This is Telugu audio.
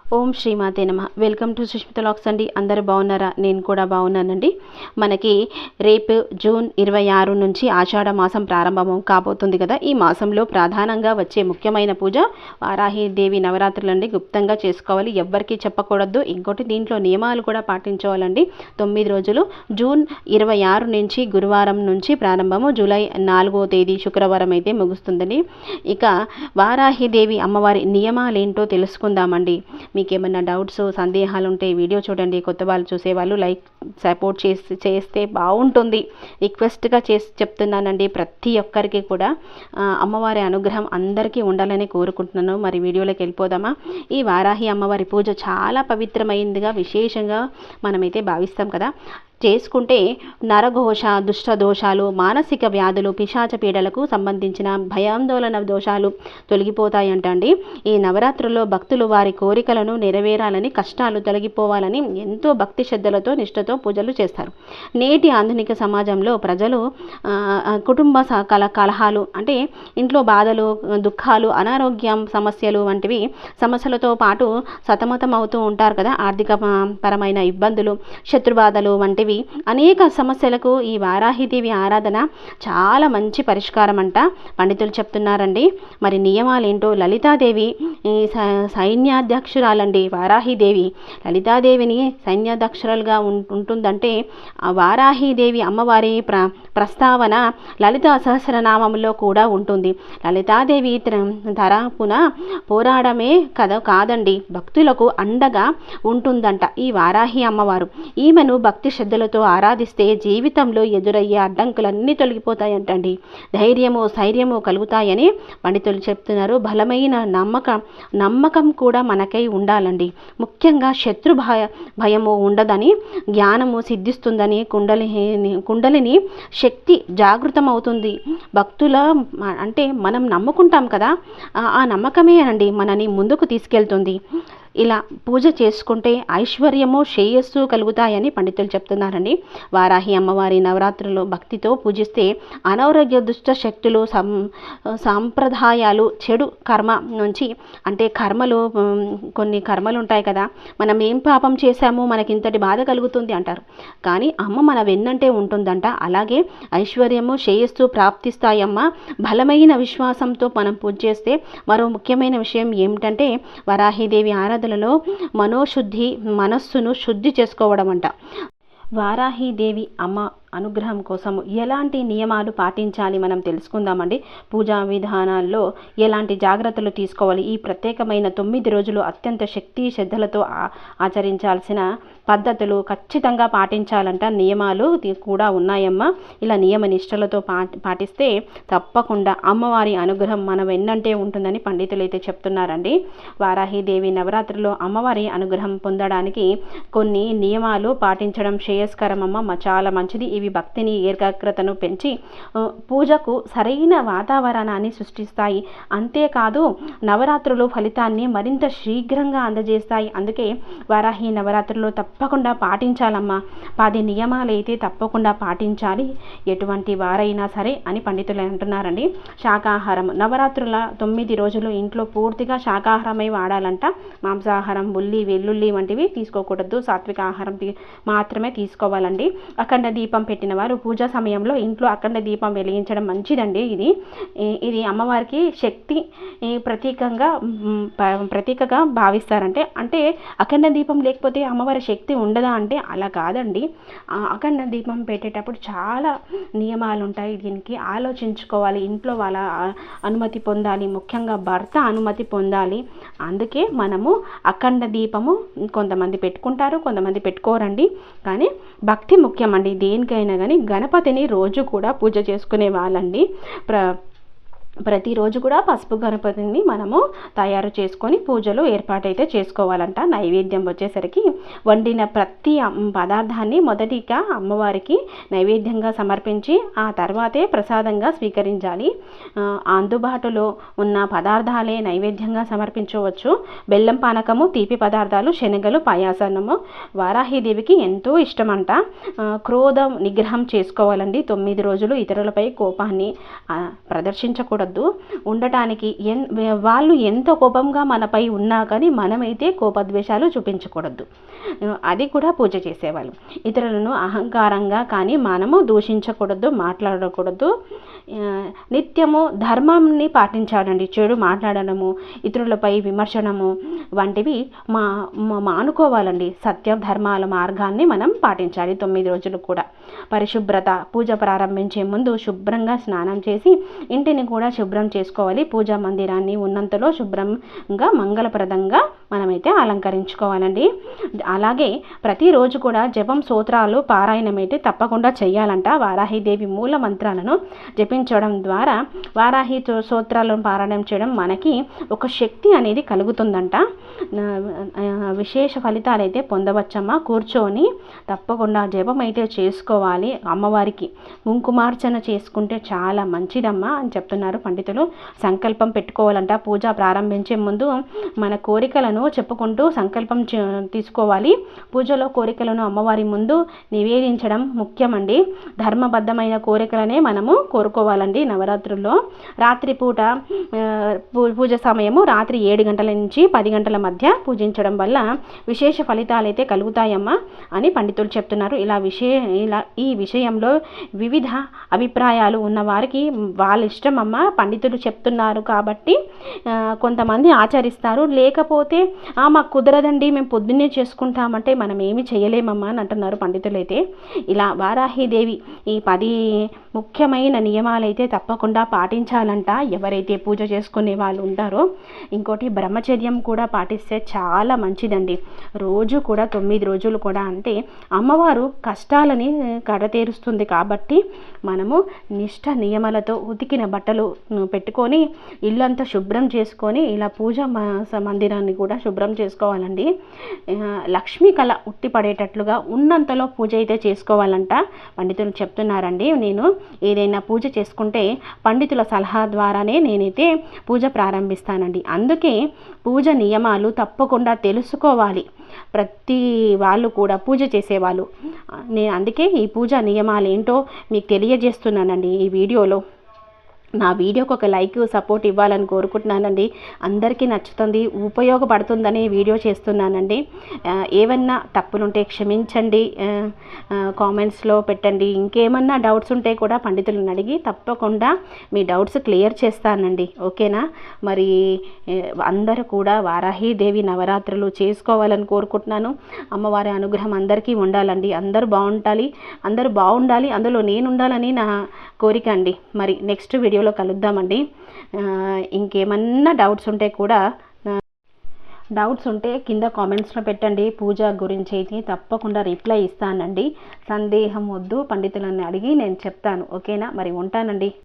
ఓం శ్రీమాతే నమ. వెల్కమ్ టు సుష్మిత లాక్స్ అండి. అందరూ బాగున్నారా? నేను కూడా బాగున్నానండి. మనకి రేపు జూన్ 26 నుంచి ఆషాఢ మాసం ప్రారంభం కాబోతుంది కదా. ఈ మాసంలో ప్రధానంగా వచ్చే ముఖ్యమైన పూజ వారాహిదేవి నవరాత్రులు అండి. గుప్తంగా చేసుకోవాలి, ఎవ్వరికీ చెప్పకూడదు. ఇంకోటి దీంట్లో నియమాలు కూడా పాటించుకోవాలండి. 9 రోజులు జూన్ 26 నుంచి గురువారం నుంచి ప్రారంభము, జూలై 4వ తేదీ శుక్రవారం అయితే ముగుస్తుందండి. ఇక వారాహిదేవి అమ్మవారి నియమాలు ఏంటో తెలుసుకుందామండి. మీకు ఏమైనా డౌట్స్ సందేహాలు ఉంటే వీడియో చూడండి. కొత్త వాళ్ళు చూసేవాళ్ళు లైక్ సపోర్ట్ చేస్తే బాగుంటుంది. రిక్వెస్ట్గా చెప్తున్నానండి. ప్రతి ఒక్కరికి కూడా అమ్మవారి అనుగ్రహం అందరికీ ఉండాలని కోరుకుంటున్నాను. మరి వీడియోలోకి వెళ్ళిపోదామా? ఈ వారాహి అమ్మవారి పూజ చాలా పవిత్రమైందిగా విశేషంగా మనమైతే భావిస్తాం కదా. చేసుకుంటే నరఘోష, దుష్ట దోషాలు, మానసిక వ్యాధులు, పిశాచ పీడలకు సంబంధించిన భయాందోళన దోషాలు తొలగిపోతాయంటండి. ఈ నవరాత్రుల్లో భక్తులు వారి కోరికలను నెరవేరాలని, కష్టాలు తొలగిపోవాలని ఎంతో భక్తి శ్రద్ధలతో నిష్ఠతో పూజలు చేస్తారు. నేటి ఆధునిక సమాజంలో ప్రజలు కుటుంబ కలహాలు అంటే ఇంట్లో బాధలు, దుఃఖాలు, అనారోగ్యం సమస్యలు వంటివి సమస్యలతో పాటు సతమతం అవుతూ ఉంటారు కదా. ఆర్థిక పరమైన ఇబ్బందులు, శత్రుబాధలు వంటివి అనేక సమస్యలకు ఈ వారాహిదేవి ఆరాధన చాలా మంచి పరిష్కారం అంట పండితులు చెప్తున్నారండి. మరి నియమాలు ఏంటో? లలితాదేవి సైన్యాధ్యక్షురాలండి. వారాహిదేవి లలితాదేవిని సైన్యాధ్యక్షురాలుగా ఉంటుందంటే ఆ వారాహిదేవి అమ్మవారి ప్రస్తావన లలితా సహస్రనామంలో కూడా ఉంటుంది. లలితాదేవి తరపున పోరాడమే కాదండి, భక్తులకు అండగా ఉంటుందంట ఈ వారాహి అమ్మవారు. ఈమెను భక్తి శ్రద్ధలతో ఆరాధిస్తే జీవితంలో ఎదురయ్యే అడ్డంకులన్నీ తొలగిపోతాయంటండి. ధైర్యము, స్థైర్యము కలుగుతాయని పండితులు చెప్తున్నారు. బలమైన నమ్మకం కూడా మనకై ఉండాలండి. ముఖ్యంగా శత్రు భయము ఉండదని, జ్ఞానము సిద్ధిస్తుందని, కుండలిని శక్తి జాగృతం అవుతుంది. భక్తుల అంటే మనం నమ్ముకుంటాం కదా, ఆ నమ్మకమే అండి మనని ముందుకు తీసుకెళ్తుంది. ఇలా పూజ చేసుకుంటే ఐశ్వర్యము, శ్రేయస్సు కలుగుతాయని పండితులు చెప్తున్నారండి. వారాహి అమ్మవారి నవరాత్రులు భక్తితో పూజిస్తే అనారోగ్య, దుష్ట శక్తులు, సాంప్రదాయాలు, చెడు కర్మ నుంచి అంటే కర్మలు, కొన్ని కర్మలు ఉంటాయి కదా, మనం ఏం పాపం చేశామో మనకి ఇంతటి బాధ కలుగుతుంది అంటారు. కానీ అమ్మ మన వెన్నంటే ఉంటుందంట. అలాగే ఐశ్వర్యము, శ్రేయస్సు ప్రాప్తిస్తాయమ్మ. బలమైన విశ్వాసంతో మనం పూజ చేస్తే మరో ముఖ్యమైన విషయం ఏమిటంటే వారాహిదేవి ఆరాధనలో మనోశుద్ధి, మనస్సును శుద్ధి చేసుకోవడం అంట. వారాహిదేవి అమ్మ అనుగ్రహం కోసం ఎలాంటి నియమాలు పాటించాలి మనం తెలుసుకుందామండి. పూజా విధానాల్లో ఎలాంటి జాగ్రత్తలు తీసుకోవాలి? ఈ ప్రత్యేకమైన 9 రోజులు అత్యంత శక్తి శ్రద్ధలతో ఆచరించాల్సిన పద్ధతులు ఖచ్చితంగా పాటించాలంట. నియమాలు కూడా ఉన్నాయమ్మా. ఇలా నియమ నిష్టలతో పాటిస్తే తప్పకుండా అమ్మవారి అనుగ్రహం మన వెన్నంటే ఉంటుందని పండితులు అయితే చెప్తున్నారండి. వారాహిదేవి నవరాత్రిలో అమ్మవారి అనుగ్రహం పొందడానికి కొన్ని నియమాలు పాటించడం శ్రేయస్కరమమ్మ, చాలా మంచిది. ఇవి భక్తిని, ఏకాగ్రతను పెంచి పూజకు సరైన వాతావరణాన్ని సృష్టిస్తాయి. అంతేకాదు నవరాత్రులు ఫలితాన్ని మరింత శీఘ్రంగా అందజేస్తాయి. అందుకే వారాహి నవరాత్రులు తప్పకుండా పాటించాలమ్మా. 10 నియమాలు అయితే తప్పకుండా పాటించాలి, ఎటువంటి వారైనా సరే అని పండితులు అంటున్నారండి. శాకాహారం నవరాత్రుల 9 రోజులు ఇంట్లో పూర్తిగా శాకాహారమై వాడాలంట. మాంసాహారం, ఉల్లి, వెల్లుల్లి వంటివి తీసుకోకూడదు. సాత్విక ఆహారం మాత్రమే తీసుకోవాలండి. అఖండ దీపం పెట్టిన వారు పూజా సమయంలో ఇంట్లో అఖండ దీపం వెలిగించడం మంచిదండి. ఇది అమ్మవారికి శక్తి ప్రతీకగా భావిస్తారంటే అంటే అఖండ దీపం లేకపోతే అమ్మవారి శక్తి ఉండదా అంటే అలా కాదండి. అఖండ దీపం పెట్టేటప్పుడు చాలా నియమాలు ఉంటాయి. దీనికి ఆలోచించుకోవాలి. ఇంట్లో వాళ్ళ అనుమతి పొందాలి, ముఖ్యంగా భర్త అనుమతి పొందాలి. అందుకే మనము అఖండ దీపము కొంతమంది పెట్టుకుంటారు, కొంతమంది పెట్టుకోరండి. కానీ భక్తి ముఖ్యమండి దేనికైనా. కానీ గణపతిని రోజు కూడా పూజ చేసుకునే వాళ్ళండి. ప్రతిరోజు కూడా పసుపు గణపతిని మనము తయారు చేసుకొని పూజలో ఏర్పాటైతే చేసుకోవాలంట. నైవేద్యం వచ్చేసరికి వండిన ప్రతి పదార్థాన్ని మొదటిగా అమ్మవారికి నైవేద్యంగా సమర్పించి ఆ తర్వాతే ప్రసాదంగా స్వీకరించాలి. అందుబాటులో ఉన్న పదార్థాలే నైవేద్యంగా సమర్పించవచ్చు. బెల్లం పానకము, తీపి పదార్థాలు, శనగలు, పాయాసనము వారాహిదేవికి ఎంతో ఇష్టమంట. క్రోధం నిగ్రహం చేసుకోవాలండి. 9 రోజులు ఇతరులపై కోపాన్ని ప్రదర్శించకూడదు. కోపపడద్దు. ఉండటానికి వాళ్ళు ఎంత కోపంగా మనపై ఉన్నా కానీ మనమైతే కోపద్వేషాలు చూపించకూడదు. అది కూడా పూజ చేసేవాళ్ళు. ఇతరులను అహంకారంగా కానీ మనము దూషించకూడదు, మాట్లాడకూడదు. నిత్యము ధర్మాన్ని పాటించాలండి. చెడు మాట్లాడడము, ఇతరులపై విమర్శనము వంటివి మానుకోవాలండి. సత్య ధర్మాల మార్గాన్ని మనం పాటించాలి 9 రోజులు కూడా. పరిశుభ్రత, పూజ ప్రారంభించే ముందు శుభ్రంగా స్నానం చేసి ఇంటిని కూడా శుభ్రం చేసుకోవాలి. పూజా మందిరాన్ని ఉన్నంతలో శుభ్రంగా మంగళప్రదంగా మనమైతే అలంకరించుకోవాలండి. అలాగే ప్రతిరోజు కూడా జపం స్తోత్రాలు పారాయణం అయితే తప్పకుండా చేయాలంట. వారాహిదేవి మూల మంత్రాలను జపించడం ద్వారా వారాహి స్తోత్రాలను పారాయణం చేయడం మనకి ఒక శక్తి అనేది కలుగుతుందంట. విశేష ఫలితాలు అయితే పొందవచ్చమ్మా. కూర్చొని తప్పకుండా జపం అయితే చేసుకోవాలి. అమ్మవారికి కుంకుమార్చన చేసుకుంటే చాలా మంచిదమ్మా అని చెప్తున్నారు పండితులు. సంకల్పం పెట్టుకోవాలంట. పూజ ప్రారంభించే ముందు మన కోరికలను చెప్పుకుంటూ సంకల్పం తీసుకోవాలి. పూజలో కోరికలను అమ్మవారి ముందు నివేదించడం ముఖ్యమండి. ధర్మబద్ధమైన కోరికలనే మనము కోరుకోవాలండి. నవరాత్రుల్లో రాత్రిపూట పూజ సమయము రాత్రి 7 గంటల నుంచి 10 గంటల మధ్య పూజించడం వల్ల విశేష ఫలితాలు అయితే కలుగుతాయమ్మా అని పండితులు చెప్తున్నారు. ఈ విషయంలో వివిధ అభిప్రాయాలు ఉన్న వారికి వాళ్ళ ఇష్టం అమ్మ. పండితులు చెప్తున్నారు కాబట్టి కొంతమంది ఆచరిస్తారు, లేకపోతే మాకు కుదరదండి మేము పొద్దున్నే చేసుకుంటామంటే మనం ఏమి చేయలేమమ్మా అని అంటున్నారు పండితులైతే. ఇలా వారాహిదేవి ఈ 10 ముఖ్యమైన నియమాలైతే తప్పకుండా పాటించాలంట ఎవరైతే పూజ చేసుకునే వాళ్ళు ఉంటారో. ఇంకోటి బ్రహ్మచర్యం కూడా పాటిస్తే చాలా మంచిదండి. రోజు కూడా 9 రోజులు కూడా అంటే అమ్మవారు కష్టాలని కడతేరుస్తుంది కాబట్టి మనము నిష్ఠ నియమాలతో ఉతికిన బట్టలు పెట్టుకొని ఇల్లంతా శుభ్రం చేసుకొని ఇలా పూజ మందిరాన్ని కూడా శుభ్రం చేసుకోవాలండి. లక్ష్మీ కళ ఉట్టిపడేటట్లుగా ఉన్నంతలో పూజ అయితే చేసుకోవాలంట పండితులు చెప్తున్నారండి. నేను ఏదైనా పూజ చేసుకుంటే పండితుల సలహా ద్వారానే నేనైతే పూజ ప్రారంభిస్తానండి. అందుకే పూజ నియమాలు తప్పకుండా తెలుసుకోవాలి ప్రతి వాళ్ళు కూడా, పూజ చేసేవాళ్ళు. నేను అందుకే ఈ పూజ నియమాలు ఏంటో మీకు తెలియజేస్తున్నానండి ఈ వీడియోలో. నా వీడియోకి ఒక లైక్ సపోర్ట్ ఇవ్వాలని కోరుకుంటున్నానండి. అందరికీ నచ్చుతుంది, ఉపయోగపడుతుందని వీడియో చేస్తున్నానండి. ఏమన్నా తప్పులుంటే క్షమించండి, కామెంట్స్లో పెట్టండి. ఇంకేమన్నా డౌట్స్ ఉంటే కూడా పండితులను అడిగి తప్పకుండా మీ డౌట్స్ క్లియర్ చేస్తానండి. ఓకేనా? మరి అందరూ కూడా వారాహిదేవి నవరాత్రులు చేసుకోవాలని కోరుకుంటున్నాను. అమ్మవారి అనుగ్రహం అందరికీ ఉండాలండి. అందరూ బాగుండాలి, అందులో నేను ఉండాలని నా కోరిక అండి. మరి నెక్స్ట్ వీడియోలో కలుద్దామండి. ఇంకేమన్నా డౌట్స్ ఉంటే కింద కామెంట్స్లో పెట్టండి. పూజ గురించి అయితే తప్పకుండా రిప్లై ఇస్తానండి. సందేహం వద్దు, పండితులను అడిగి నేను చెప్తాను. ఓకేనా? మరి ఉంటానండి.